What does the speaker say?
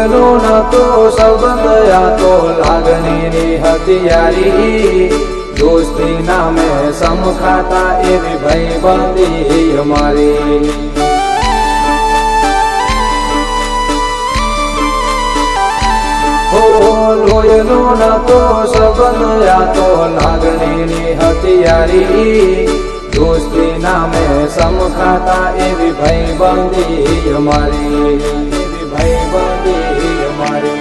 લોહીનો નતો સંબંધ આ તો લાગણીની હથિયારી દોસ્તી નામે સમખાતા એવી ભાઈબંધી અમારી લોહીનો નતો સંબંધ આ તો લાગણીની હથિયારી દોસ્તી નામે સમખાતા એવી ભાઈબંધી અમારી એવી ભાઈબંધી અમારી